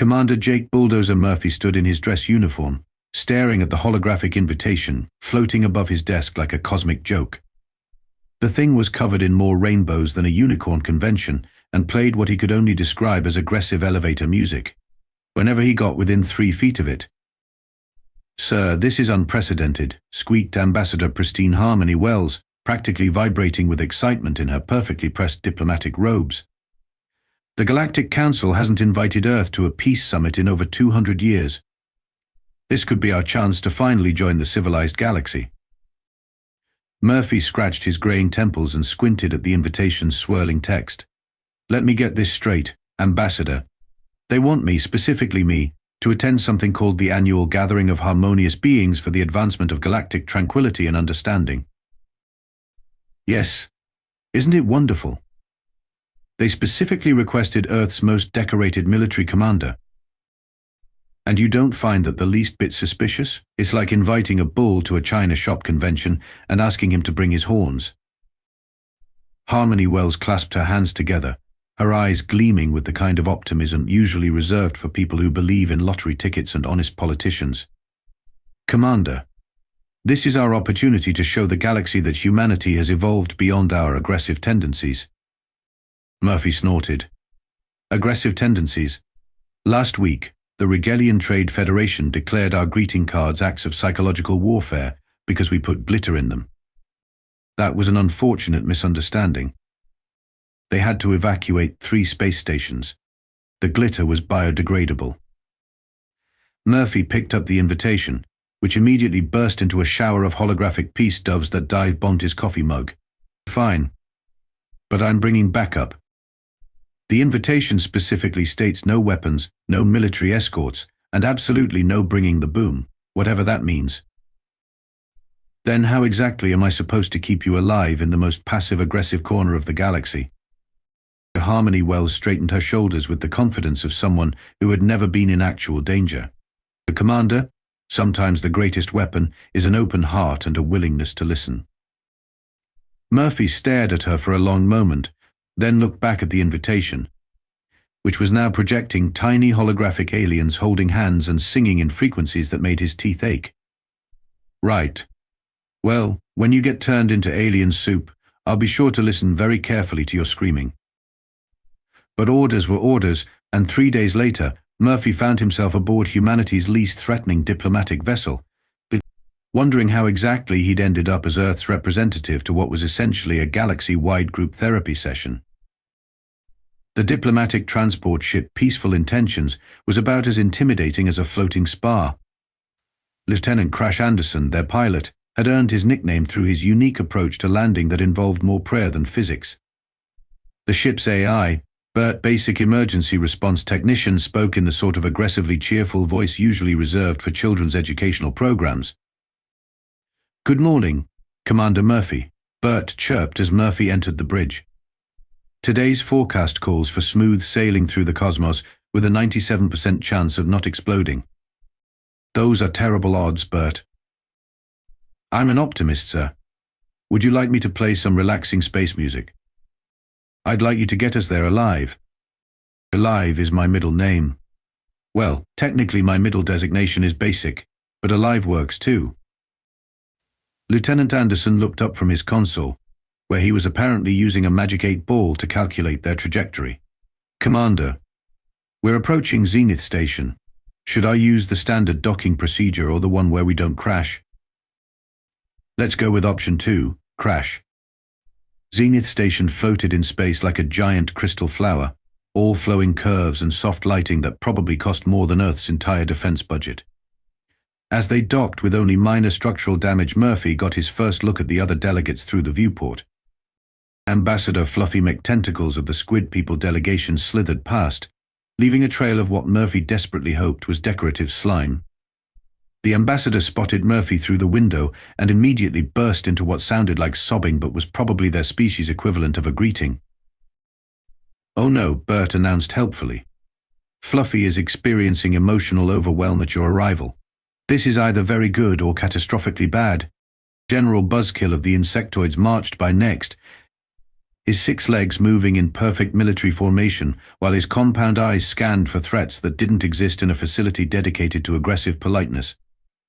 Commander Jake Bulldozer Murphy stood in his dress uniform, staring at the holographic invitation floating above his desk like a cosmic joke. The thing was covered in more rainbows than a unicorn convention and played what he could only describe as aggressive elevator music, whenever he got within 3 feet of it. "Sir, this is unprecedented," squeaked Ambassador Pristine Harmony-Wells, practically vibrating with excitement in her perfectly pressed diplomatic robes. "The Galactic Council hasn't invited Earth to a peace summit in over 200 years. This could be our chance to finally join the civilized galaxy." Murphy scratched his graying temples and squinted at the invitation's swirling text. "Let me get this straight, Ambassador. They want me, specifically me, to attend something called the Annual Gathering of Harmonious Beings for the Advancement of Galactic Tranquility and Understanding." "Yes. Isn't it wonderful? They specifically requested Earth's most decorated military commander. And you don't find that the least bit suspicious? It's like inviting a bull to a China shop convention and asking him to bring his horns." Harmony-Wells clasped her hands together, her eyes gleaming with the kind of optimism usually reserved for people who believe in lottery tickets and honest politicians. "Commander, this is our opportunity to show the galaxy that humanity has evolved beyond our aggressive tendencies." Murphy snorted. "Aggressive tendencies? Last week, the Regalian Trade Federation declared our greeting cards acts of psychological warfare because we put glitter in them. That was an unfortunate misunderstanding. They had to evacuate 3 space stations. The glitter was biodegradable." Murphy picked up the invitation, which immediately burst into a shower of holographic peace doves that dive-bombed his coffee mug. "Fine. But I'm bringing backup. The invitation specifically states no weapons, no military escorts, and absolutely no bringing the boom, whatever that means." "Then how exactly am I supposed to keep you alive in the most passive-aggressive corner of the galaxy?" Harmony-Wells straightened her shoulders with the confidence of someone who had never been in actual danger. "The Commander, sometimes the greatest weapon is an open heart and a willingness to listen." Murphy stared at her for a long moment, then looked back at the invitation, which was now projecting tiny holographic aliens holding hands and singing in frequencies that made his teeth ache. "Right. Well, when you get turned into alien soup, I'll be sure to listen very carefully to your screaming." But orders were orders, and 3 days later, Murphy found himself aboard humanity's least threatening diplomatic vessel, wondering how exactly he'd ended up as Earth's representative to what was essentially a galaxy-wide group therapy session. The diplomatic transport ship Peaceful Intentions was about as intimidating as a floating spa. Lieutenant Crash Anderson, their pilot, had earned his nickname through his unique approach to landing that involved more prayer than physics. The ship's AI, BERT Basic Emergency Response Technician, spoke in the sort of aggressively cheerful voice usually reserved for children's educational programs. "Good morning, Commander Murphy," BERT chirped as Murphy entered the bridge. "Today's forecast calls for smooth sailing through the cosmos with a 97% chance of not exploding." "Those are terrible odds, BERT." "I'm an optimist, sir. Would you like me to play some relaxing space music?" "I'd like you to get us there alive." "Alive is my middle name. Well, technically my middle designation is basic, but alive works too." Lieutenant Anderson looked up from his console, where he was apparently using a Magic 8 ball to calculate their trajectory. "Commander, we're approaching Zenith Station. Should I use the standard docking procedure or the one where we don't crash?" "Let's go with option 2, crash." Zenith Station floated in space like a giant crystal flower, all flowing curves and soft lighting that probably cost more than Earth's entire defense budget. As they docked with only minor structural damage, Murphy got his first look at the other delegates through the viewport. Ambassador Fluffy McTentacles of the Squid People delegation slithered past, leaving a trail of what Murphy desperately hoped was decorative slime. The ambassador spotted Murphy through the window and immediately burst into what sounded like sobbing but was probably their species equivalent of a greeting. "Oh no," BERT announced helpfully. "Fluffy is experiencing emotional overwhelm at your arrival. This is either very good or catastrophically bad. General buzzkill of the insectoids marched by next. his 6 legs moving in perfect military formation, while his compound eyes scanned for threats that didn't exist in a facility dedicated to aggressive politeness.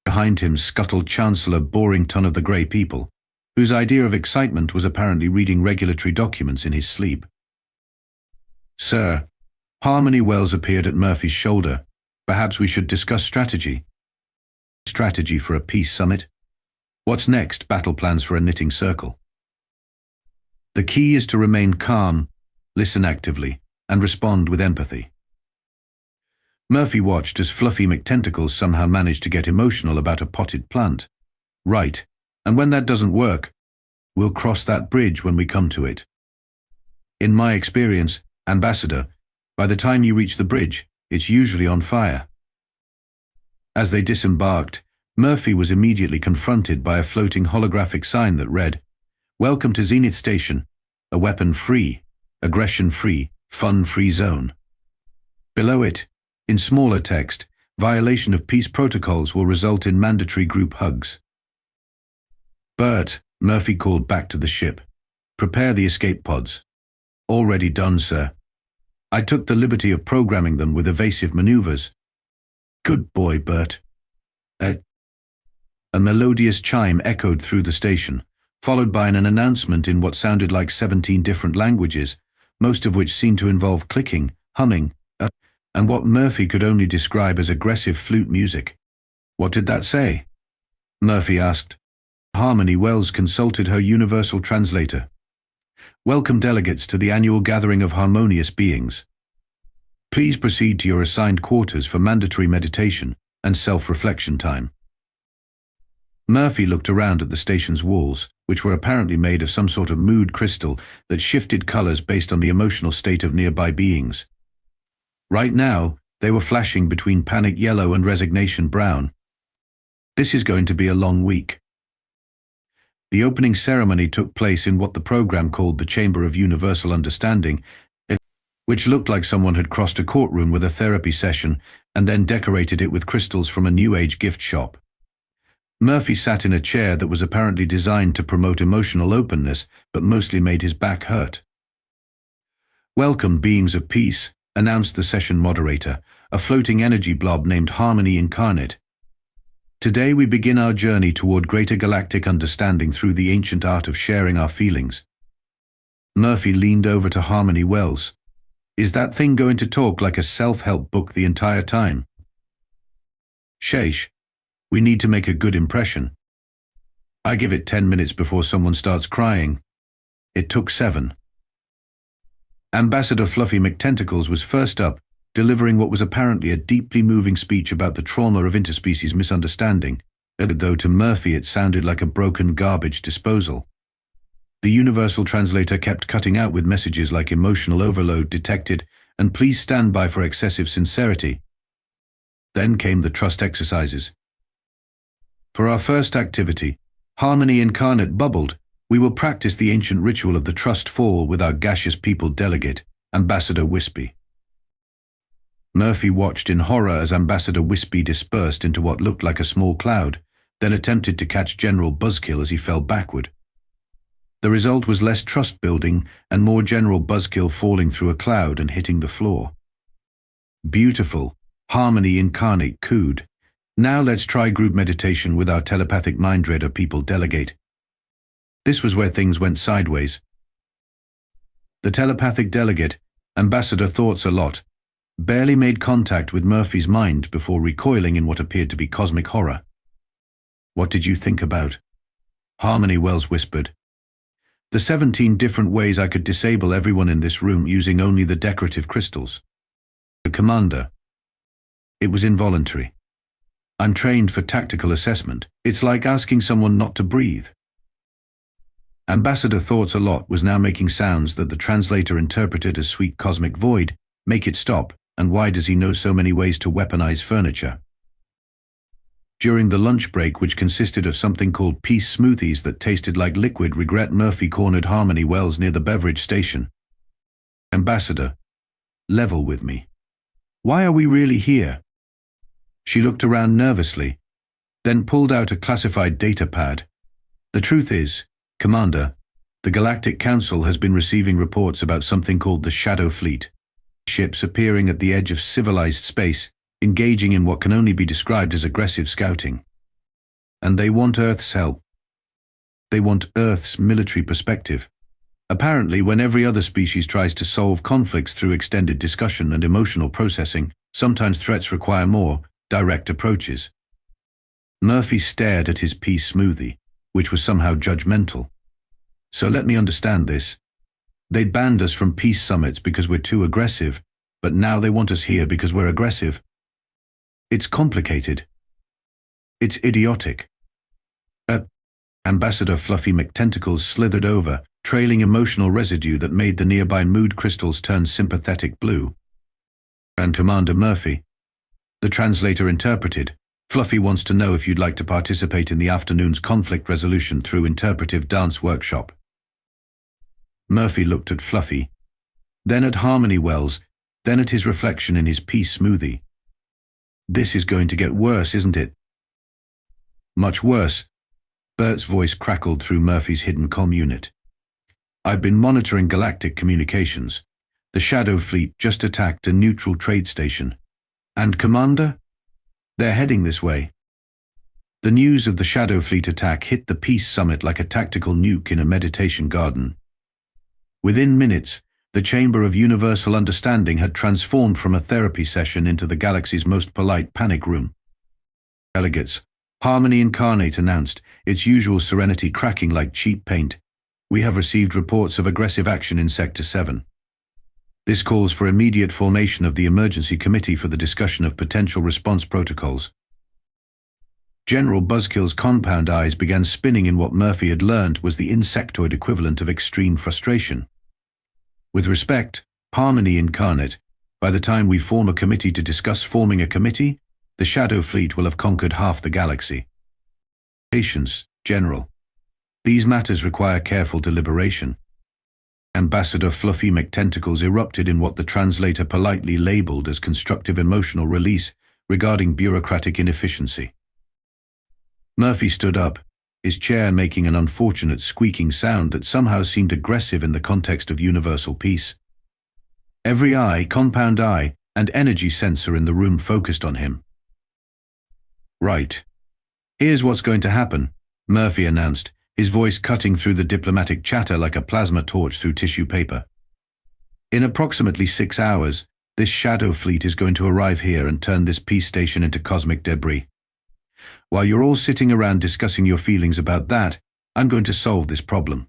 Behind him scuttled Chancellor Borington of the Grey People, whose idea of excitement was apparently reading regulatory documents in his sleep. "Sir," Harmony-Wells appeared at Murphy's shoulder. "Perhaps we should discuss strategy." "Strategy for a peace summit? What's next? Battle plans for a knitting circle?" "The key is to remain calm, listen actively, and respond with empathy." Murphy watched as Fluffy McTentacles somehow managed to get emotional about a potted plant. "Right, and when that doesn't work, we'll cross that bridge when we come to it. In my experience, Ambassador, by the time you reach the bridge, it's usually on fire." As they disembarked, Murphy was immediately confronted by a floating holographic sign that read, "Welcome to Zenith Station, a weapon-free, aggression-free, fun-free zone." Below it, in smaller text, "Violation of peace protocols will result in mandatory group hugs." "BERT," Murphy called back to the ship. "Prepare the escape pods." "Already done, sir. I took the liberty of programming them with evasive maneuvers." "Good boy, BERT." A melodious chime echoed through the station, followed by an announcement in what sounded like 17 different languages, most of which seemed to involve clicking, humming, and what Murphy could only describe as aggressive flute music. "What did that say?" Murphy asked. Harmony-Wells consulted her universal translator. "Welcome delegates to the annual gathering of harmonious beings. Please proceed to your assigned quarters for mandatory meditation and self-reflection time." Murphy looked around at the station's walls, which were apparently made of some sort of mood crystal that shifted colors based on the emotional state of nearby beings. Right now, they were flashing between panic yellow and resignation brown. This is going to be a long week. The opening ceremony took place in what the program called the Chamber of Universal Understanding, which looked like someone had crossed a courtroom with a therapy session and then decorated it with crystals from a New Age gift shop. Murphy sat in a chair that was apparently designed to promote emotional openness, but mostly made his back hurt. "Welcome, beings of peace," announced the session moderator, a floating energy blob named Harmony Incarnate. "Today we begin our journey toward greater galactic understanding through the ancient art of sharing our feelings." Murphy leaned over to Harmony-Wells. "Is that thing going to talk like a self-help book the entire time?" "Sheesh, we need to make a good impression. I give it 10 minutes before someone starts crying." It took 7. Ambassador Fluffy McTentacles was first up, delivering what was apparently a deeply moving speech about the trauma of interspecies misunderstanding, though to Murphy it sounded like a broken garbage disposal. The universal translator kept cutting out with messages like "emotional overload detected" and "please stand by for excessive sincerity." Then came the trust exercises. "For our first activity, Harmony Incarnate bubbled, we will practice the ancient ritual of the trust fall with our gaseous people delegate, Ambassador Wispy." Murphy watched in horror as Ambassador Wispy dispersed into what looked like a small cloud, then attempted to catch General Buzzkill as he fell backward. The result was less trust building and more General Buzzkill falling through a cloud and hitting the floor. "Beautiful," Harmony Incarnate cooed. "Now let's try group meditation with our telepathic mind reader people delegate." This was where things went sideways. The telepathic delegate, Ambassador Thoughts a Lot, barely made contact with Murphy's mind before recoiling in what appeared to be cosmic horror. "What did you think about?" Harmony-Wells whispered. "The 17 different ways I could disable everyone in this room using only the decorative crystals." "The commander." "It was involuntary. I'm trained for tactical assessment. It's like asking someone not to breathe." Ambassador Thoughts a Lot was now making sounds that the translator interpreted as sweet cosmic void. "Make it stop, and why does he know so many ways to weaponize furniture?" During the lunch break, which consisted of something called peace smoothies that tasted like liquid regret, Murphy cornered Harmony-Wells near the beverage station. "Ambassador, level with me. Why are we really here?" She looked around nervously, then pulled out a classified data pad. "The truth is, Commander, The Galactic Council has been receiving reports about something called the Shadow Fleet. Ships appearing at the edge of civilized space, engaging in what can only be described as aggressive scouting. And they want Earth's help. They want Earth's military perspective. Apparently, when every other species tries to solve conflicts through extended discussion and emotional processing, sometimes threats require more direct approaches. Murphy stared at his peace smoothie, which was somehow judgmental. So let me understand this. They'd banned us from peace summits because we're too aggressive, but now they want us here because we're aggressive. It's complicated. It's idiotic. Ambassador Fluffy McTentacles slithered over, trailing emotional residue that made the nearby mood crystals turn sympathetic blue. And Commander Murphy. The translator interpreted, Fluffy wants to know if you'd like to participate in the afternoon's conflict resolution through interpretive dance workshop. Murphy looked at Fluffy, then at Harmony-Wells, then at his reflection in his peace smoothie. This is going to get worse, isn't it? Much worse. BERT's voice crackled through Murphy's hidden comm unit. I've been monitoring galactic communications. The Shadow Fleet just attacked a neutral trade station. And Commander? They're heading this way. The news of the Shadow Fleet attack hit the Peace Summit like a tactical nuke in a meditation garden. Within minutes, the Chamber of Universal Understanding had transformed from a therapy session into the galaxy's most polite panic room. Delegates, Harmony Incarnate announced, its usual serenity cracking like cheap paint. We have received reports of aggressive action in Sector 7. This calls for immediate formation of the Emergency Committee for the discussion of potential response protocols. General Buzzkill's compound eyes began spinning in what Murphy had learned was the insectoid equivalent of extreme frustration. With respect, Harmony Incarnate, by the time we form a committee to discuss forming a committee, the Shadow Fleet will have conquered half the galaxy. Patience, General. These matters require careful deliberation. Ambassador Fluffy McTentacles erupted in what the translator politely labeled as constructive emotional release regarding bureaucratic inefficiency. Murphy stood up, his chair making an unfortunate squeaking sound that somehow seemed aggressive in the context of universal peace. Every eye, compound eye, and energy sensor in the room focused on him. Right. Here's what's going to happen, Murphy announced, his voice cutting through the diplomatic chatter like a plasma torch through tissue paper. In approximately 6 hours, this Shadow Fleet is going to arrive here and turn this peace station into cosmic debris. While you're all sitting around discussing your feelings about that, I'm going to solve this problem.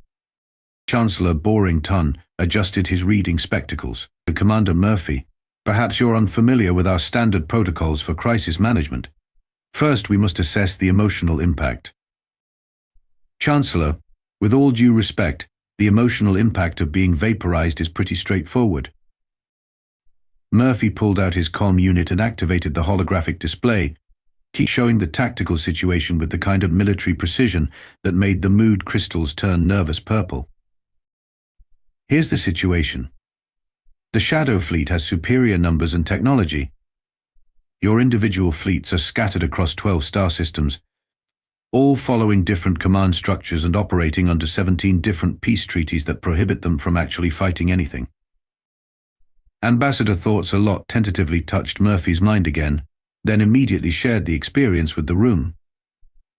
Chancellor Borington adjusted his reading spectacles. Commander Murphy, perhaps you're unfamiliar with our standard protocols for crisis management. First, we must assess the emotional impact. Chancellor, with all due respect, the emotional impact of being vaporized is pretty straightforward. Murphy pulled out his comm unit and activated the holographic display, showing the tactical situation with the kind of military precision that made the mood crystals turn nervous purple. Here's the situation. The Shadow Fleet has superior numbers and technology. Your individual fleets are scattered across 12 star systems, all following different command structures and operating under 17 different peace treaties that prohibit them from actually fighting anything. Ambassador Thoughts a Lot tentatively touched Murphy's mind again, then immediately shared the experience with the room.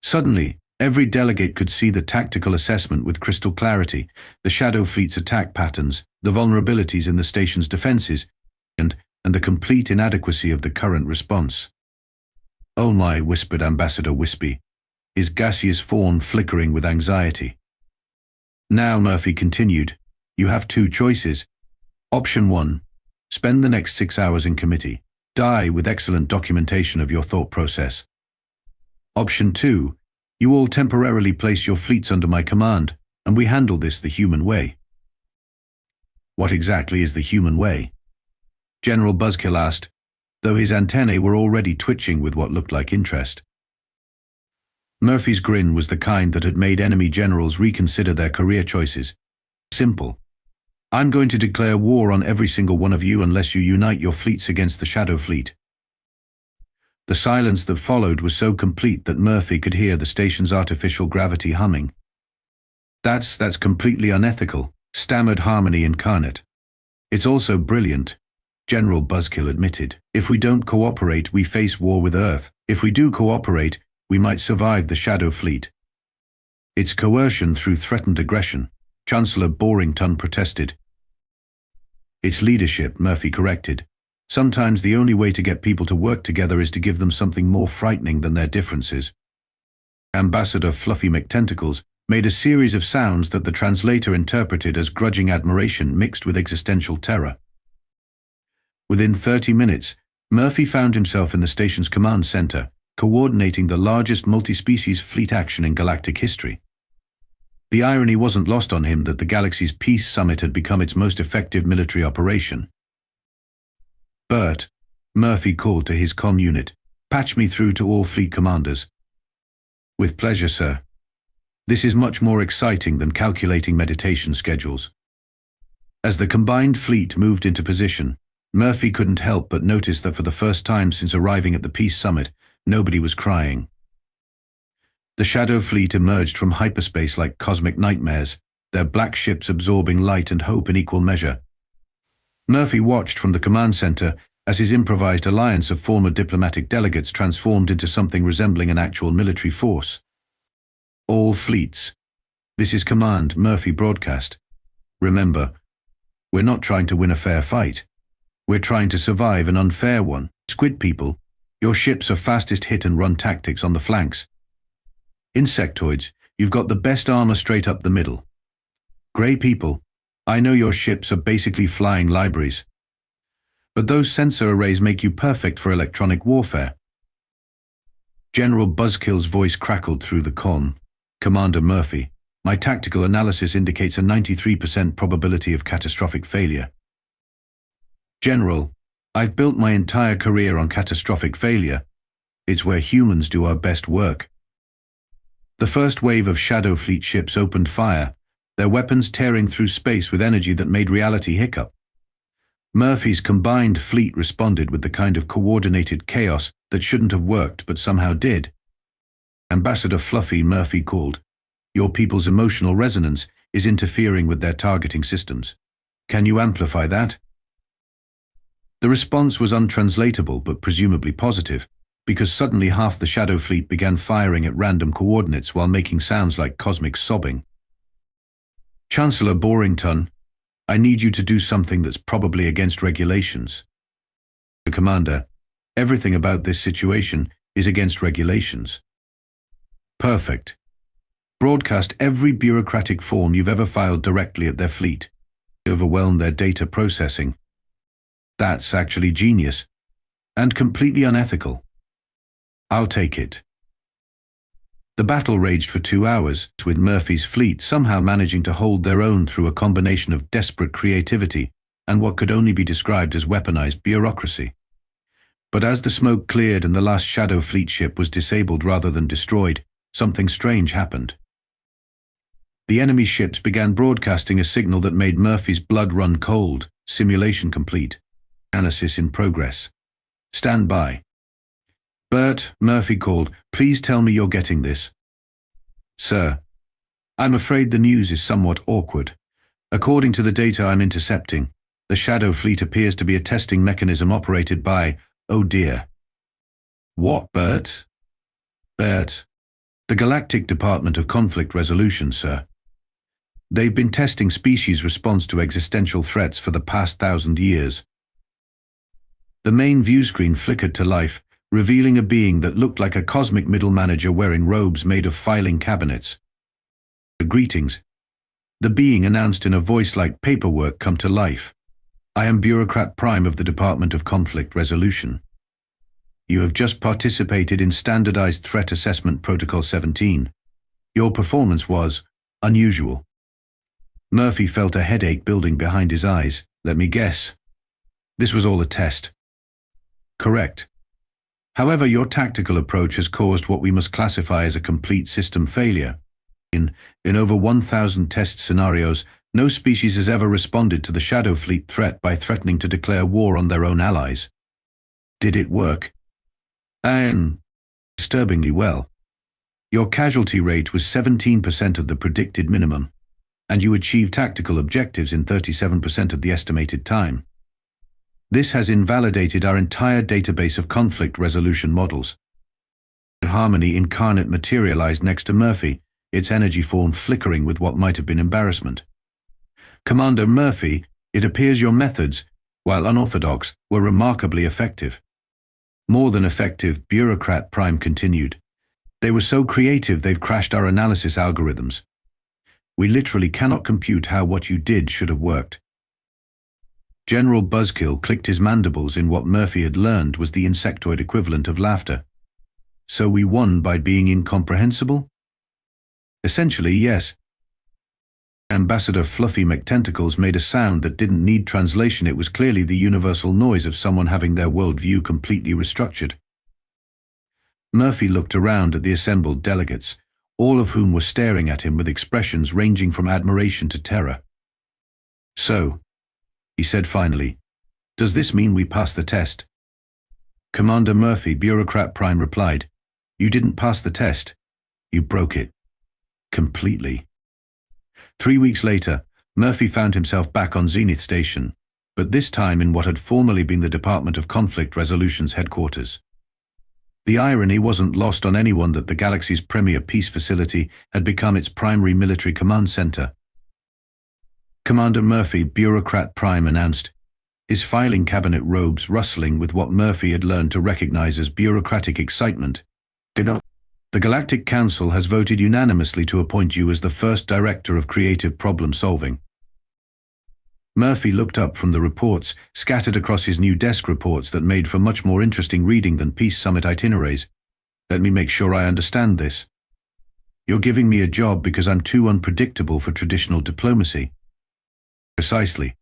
Suddenly, every delegate could see the tactical assessment with crystal clarity, the Shadow Fleet's attack patterns, the vulnerabilities in the station's defenses, and the complete inadequacy of the current response. "Oh my," whispered Ambassador Wispy, his gaseous form flickering with anxiety. "Now," Murphy continued, "you have two choices. Option 1, spend the next 6 hours in committee. Die with excellent documentation of your thought process. Option 2, you all temporarily place your fleets under my command, and we handle this the human way." What exactly is the human way? General Buzzkill asked, though his antennae were already twitching with what looked like interest. Murphy's grin was the kind that had made enemy generals reconsider their career choices. Simple. I'm going to declare war on every single one of you unless you unite your fleets against the Shadow Fleet. The silence that followed was so complete that Murphy could hear the station's artificial gravity humming. That's completely unethical, stammered Harmony incarnate. It's also brilliant, General Buzzkill admitted. If we don't cooperate, we face war with Earth. If we do cooperate, we might survive the Shadow Fleet. It's coercion through threatened aggression, Chancellor Borington protested. It's leadership, Murphy corrected. Sometimes the only way to get people to work together is to give them something more frightening than their differences. Ambassador Fluffy McTentacles made a series of sounds that the translator interpreted as grudging admiration mixed with existential terror. Within 30 minutes, Murphy found himself in the station's command center, coordinating the largest multi-species fleet action in galactic history. The irony wasn't lost on him that the galaxy's peace summit had become its most effective military operation. "BERT," Murphy called to his comm unit. "Patch me through to all fleet commanders." "With pleasure, sir. This is much more exciting than calculating meditation schedules." As the combined fleet moved into position, Murphy couldn't help but notice that for the first time since arriving at the Peace Summit, nobody was crying. The Shadow Fleet emerged from hyperspace like cosmic nightmares, their black ships absorbing light and hope in equal measure. Murphy watched from the command center as his improvised alliance of former diplomatic delegates transformed into something resembling an actual military force. "All fleets. This is command," Murphy broadcast. "Remember, we're not trying to win a fair fight. We're trying to survive an unfair one. Squid people, your ships are fastest hit and run tactics on the flanks. Insectoids, you've got the best armor straight up the middle. Grey people, I know your ships are basically flying libraries. But those sensor arrays make you perfect for electronic warfare." General Buzzkill's voice crackled through the comm. "Commander Murphy, my tactical analysis indicates a 93% probability of catastrophic failure." "General, I've built my entire career on catastrophic failure. It's where humans do our best work." The first wave of Shadow Fleet ships opened fire, their weapons tearing through space with energy that made reality hiccup. Murphy's combined fleet responded with the kind of coordinated chaos that shouldn't have worked but somehow did. Ambassador Fluffy, Murphy called. "Your people's emotional resonance is interfering with their targeting systems. Can you amplify that?" The response was untranslatable but presumably positive, because suddenly half the Shadow Fleet began firing at random coordinates while making sounds like cosmic sobbing. "Chancellor Borington, I need you to do something that's probably against regulations." "The Commander, everything about this situation is against regulations." "Perfect. Broadcast every bureaucratic form you've ever filed directly at their fleet. Overwhelm their data processing." "That's actually genius. And completely unethical." "I'll take it." The battle raged for 2 hours, with Murphy's fleet somehow managing to hold their own through a combination of desperate creativity and what could only be described as weaponized bureaucracy. But as the smoke cleared and the last Shadow Fleet ship was disabled rather than destroyed, something strange happened. The enemy ships began broadcasting a signal that made Murphy's blood run cold. "Simulation complete. Analysis in progress. Stand by." "BERT," Murphy called, "please tell me you're getting this." "Sir, I'm afraid the news is somewhat awkward. According to the data I'm intercepting, the Shadow Fleet appears to be a testing mechanism operated by, oh dear." "What, BERT?" "BERT, the Galactic Department of Conflict Resolution, sir. They've been testing species' response to existential threats for the past 1,000 years." The main view screen flickered to life, revealing a being that looked like a cosmic middle manager wearing robes made of filing cabinets. "Greetings," the being announced in a voice like paperwork come to life. "I am Bureaucrat Prime of the Department of Conflict Resolution. You have just participated in Standardized Threat Assessment Protocol 17. Your performance was unusual." Murphy felt a headache building behind his eyes. "Let me guess. This was all a test." "Correct. However, your tactical approach has caused what we must classify as a complete system failure. In over 1,000 test scenarios, no species has ever responded to the Shadow Fleet threat by threatening to declare war on their own allies. Did it work?" Disturbingly well. Your casualty rate was 17% of the predicted minimum. and you achieve tactical objectives in 37% of the estimated time. This has invalidated our entire database of conflict resolution models. Harmony incarnate materialized next to Murphy, its energy form flickering with what might have been embarrassment. Commander Murphy, it appears your methods, while unorthodox, were remarkably effective. More than effective, Bureaucrat Prime continued. They were so creative they've crashed our analysis algorithms. We literally cannot compute how what you did should have worked. General Buzzkill clicked his mandibles in what Murphy had learned was the insectoid equivalent of laughter. So we won by being incomprehensible? Essentially, yes. Ambassador Fluffy McTentacles made a sound that didn't need translation. It was clearly the universal noise of someone having their worldview completely restructured. Murphy looked around at the assembled delegates, all of whom were staring at him with expressions ranging from admiration to terror. So, he said finally, does this mean we pass the test? Commander Murphy, Bureaucrat Prime replied, you didn't pass the test. You broke it. Completely. 3 weeks later, Murphy found himself back on Zenith Station, but this time in what had formerly been the Department of Conflict Resolution's headquarters. The irony wasn't lost on anyone that the galaxy's premier peace facility had become its primary military command center. Commander Murphy, Bureaucrat Prime announced, his filing cabinet robes rustling with what Murphy had learned to recognize as bureaucratic excitement. The Galactic Council has voted unanimously to appoint you as the first director of creative problem-solving. Murphy looked up from the reports scattered across his new desk reports that made for much more interesting reading than Peace Summit itineraries. Let me make sure I understand this. You're giving me a job because I'm too unpredictable for traditional diplomacy. Precisely.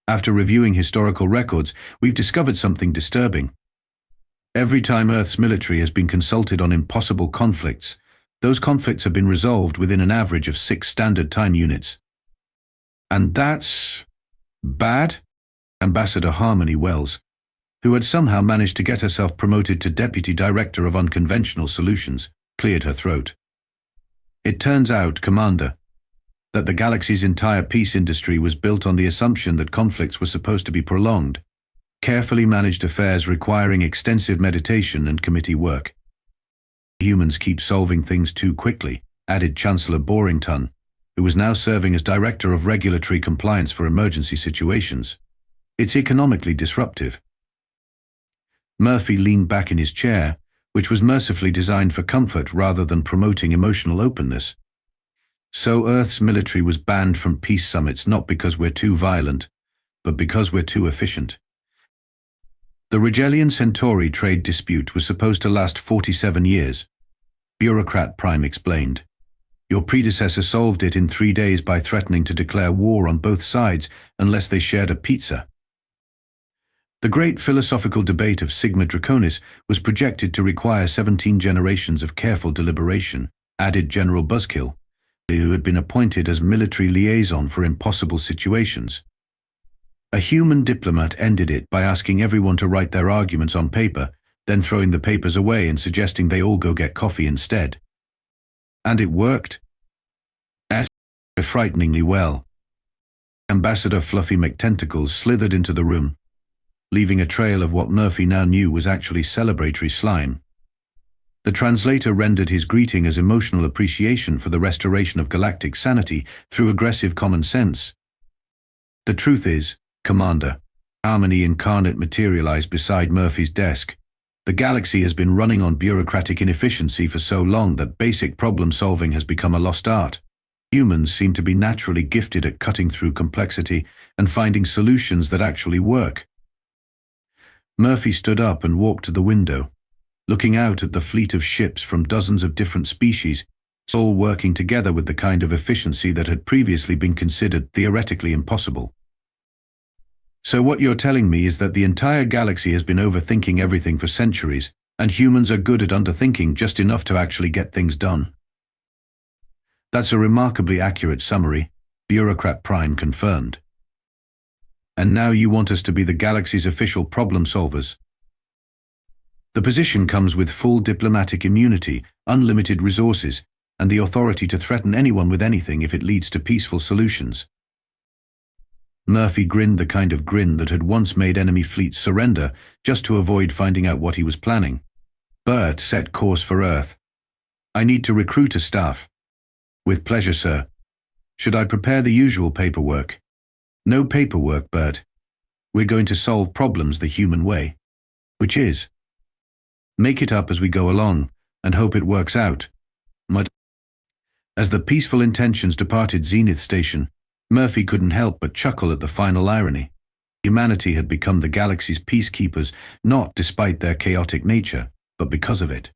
After reviewing historical records, we've discovered something disturbing. Every time Earth's military has been consulted on impossible conflicts, those conflicts have been resolved within an average of 6 standard time units. And that's bad? Ambassador Harmony-Wells, who had somehow managed to get herself promoted to Deputy Director of Unconventional Solutions, cleared her throat. It turns out, Commander, that the galaxy's entire peace industry was built on the assumption that conflicts were supposed to be prolonged, carefully managed affairs requiring extensive meditation and committee work. Humans keep solving things too quickly, added Chancellor Borington, who was now serving as Director of Regulatory Compliance for Emergency Situations. It's economically disruptive. Murphy leaned back in his chair, which was mercifully designed for comfort rather than promoting emotional openness. So Earth's military was banned from peace summits not because we're too violent, but because we're too efficient. The Rigelian Centauri trade dispute was supposed to last 47 years. Bureaucrat Prime explained. Your predecessor solved it in 3 days by threatening to declare war on both sides unless they shared a pizza. The great philosophical debate of Sigma Draconis was projected to require 17 generations of careful deliberation, added General Buzzkill, who had been appointed as military liaison for impossible situations. A human diplomat ended it by asking everyone to write their arguments on paper, then throwing the papers away and suggesting they all go get coffee instead. And it worked. Frighteningly well. Ambassador Fluffy McTentacles slithered into the room, leaving a trail of what Murphy now knew was actually celebratory slime. The translator rendered his greeting as emotional appreciation for the restoration of galactic sanity through aggressive common sense. The truth is, Commander, Harmony incarnate materialized beside Murphy's desk. The galaxy has been running on bureaucratic inefficiency for so long that basic problem-solving has become a lost art. Humans seem to be naturally gifted at cutting through complexity and finding solutions that actually work. Murphy stood up and walked to the window, looking out at the fleet of ships from dozens of different species, all working together with the kind of efficiency that had previously been considered theoretically impossible. So what you're telling me is that the entire galaxy has been overthinking everything for centuries, and humans are good at underthinking just enough to actually get things done. That's a remarkably accurate summary, Bureaucrat Prime confirmed. And now you want us to be the galaxy's official problem solvers. The position comes with full diplomatic immunity, unlimited resources, and the authority to threaten anyone with anything if it leads to peaceful solutions. Murphy grinned the kind of grin that had once made enemy fleets surrender just to avoid finding out what he was planning. BERT set course for Earth. I need to recruit a staff. With pleasure, sir. Should I prepare the usual paperwork? No paperwork, BERT. We're going to solve problems the human way. Which is? Make it up as we go along, and hope it works out. As the peaceful intentions departed Zenith Station, Murphy couldn't help but chuckle at the final irony. Humanity had become the galaxy's peacekeepers, not despite their chaotic nature, but because of it.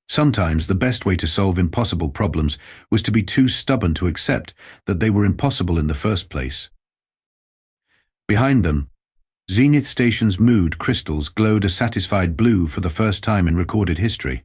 Sometimes the best way to solve impossible problems was to be too stubborn to accept that they were impossible in the first place. Behind them, Zenith Station's mood crystals glowed a satisfied blue for the first time in recorded history.